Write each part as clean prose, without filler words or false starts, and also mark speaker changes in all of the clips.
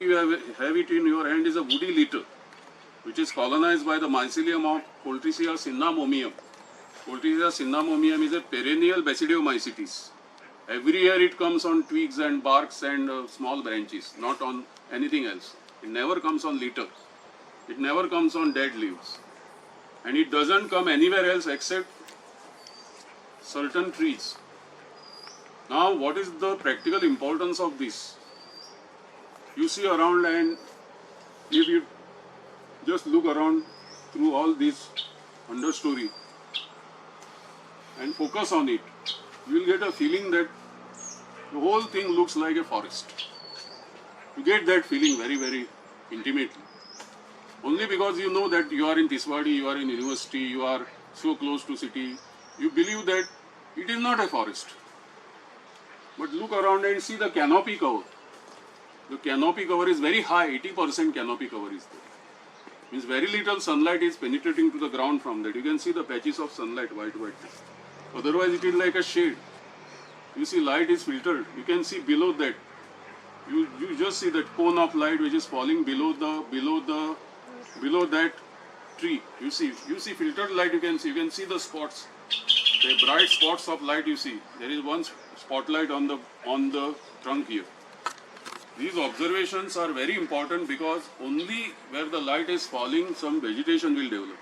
Speaker 1: You have it in your hand is a woody litter, which is colonized by the mycelium of Coltrecia cinnamomium. Coltrecia cinnamomium is a perennial Basidiomycetes. Every year it comes on twigs and barks and small branches, not on anything else. It never comes on litter. It never comes on dead leaves. And it doesn't come anywhere else except certain trees. Now, what is the practical importance of this? You see around, and if you just look around through all this understory and focus on it, you will get a feeling that the whole thing looks like a forest. You get that feeling very, very intimately. Only because you know that you are in Tiswadi, you are in university, you are so close to city, you believe that it is not a forest. But look around and see the canopy cover. The canopy cover is very high, 80% canopy cover is there. Means very little sunlight is penetrating to the ground from that. You can see the patches of sunlight, white. Otherwise it is like a shade. You see light is filtered. You can see below that. You just see that cone of light which is falling below that tree. You see filtered light. You can see the spots, the bright spots of light. You see there is one spotlight on the trunk here. These observations are very important because only where the light is falling, some vegetation will develop.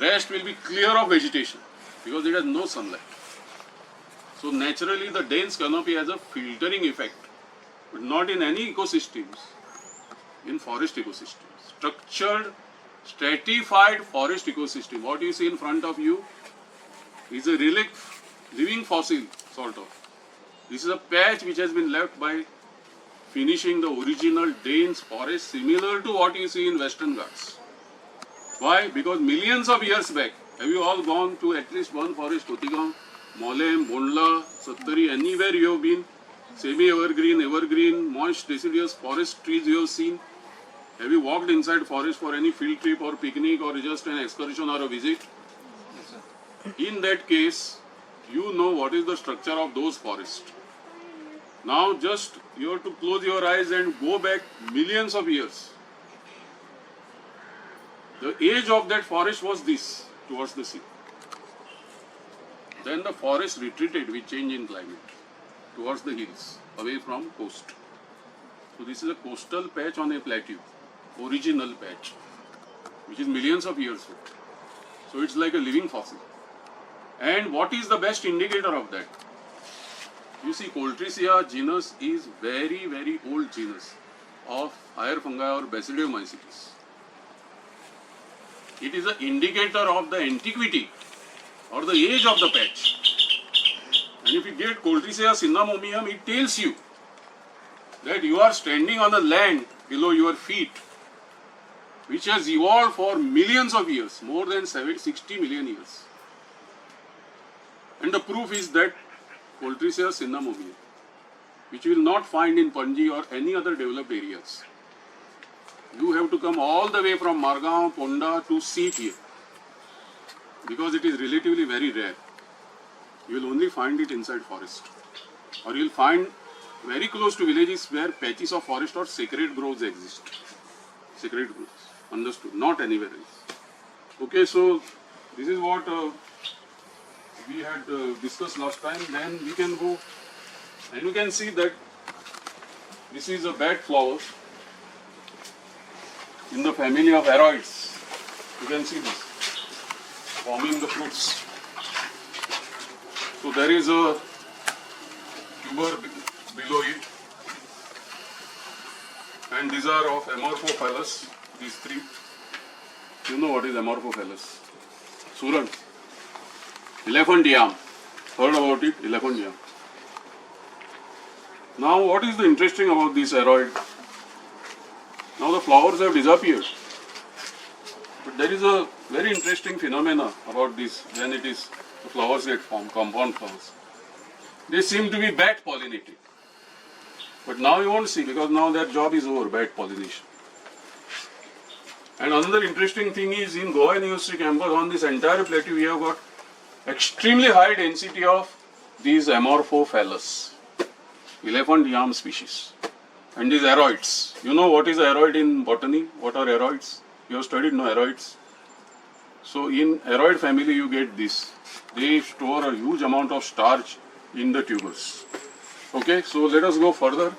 Speaker 1: Rest will be clear of vegetation because it has no sunlight. So naturally the dense canopy has a filtering effect, but not in any ecosystems, in forest ecosystems. Structured, stratified forest ecosystem. What you see in front of you is a relic, living fossil sort of. This is a patch which has been left by finishing the original dense forest, similar to what you see in Western Ghats. Why? Because millions of years back, have you all gone to at least one forest, Kotigaon, Molem, Bondla, Sattari, anywhere you have been? Semi-evergreen, evergreen, moist, deciduous forest trees you have seen? Have you walked inside forest for any field trip or picnic or just an excursion or a visit?
Speaker 2: Yes, sir.
Speaker 1: In that case, you know what is the structure of those forests. Now just you have to close your eyes and go back millions of years. The age of that forest was this, towards the sea. Then the forest retreated with change in climate towards the hills, away from coast. So this is a coastal patch on a plateau, original patch, which is millions of years old. So it's like a living fossil. And what is the best indicator of that? You see, Coltrecia genus is very, very old genus of higher fungi or Basidiomycetes. It is an indicator of the antiquity or the age of the patch. And if you get Coltrecia cinnamomium, it tells you that you are standing on a land below your feet, which has evolved for millions of years, more than 60 million years. And the proof is that Coltrecia cinnamomium, which you will not find in Panji or any other developed areas. You have to come all the way from Margao, Ponda to see it here, because it is relatively very rare. You will only find it inside forest, or you will find very close to villages where patches of forest or sacred groves exist. Sacred groves, understood? Not anywhere else. Okay, so this is what we had discussed last time. Then we can go and you can see that this is a bat flower in the family of aroids. You can see this forming the fruits. So there is a tuber below it, and these are of Amorphophallus, these three. You know what is Amorphophallus? Suran. Elephant yam. Heard about it? Elephant yam. Now what is the interesting about this aroid? Now the flowers have disappeared. But there is a very interesting phenomena about this when it is the flowers get formed, compound flowers. They seem to be bat pollinated. But now you won't see, because now their job is over, bat pollination. And another interesting thing is, in Goa University campus, on this entire plateau, we have got extremely high density of these Amorphophallus, elephant yam species. And these aeroids. You know what is aeroid in botany? What are aeroids? You have studied, no, aeroids? So in aeroid family you get this. They store a huge amount of starch in the tubers. Okay, so let us go further.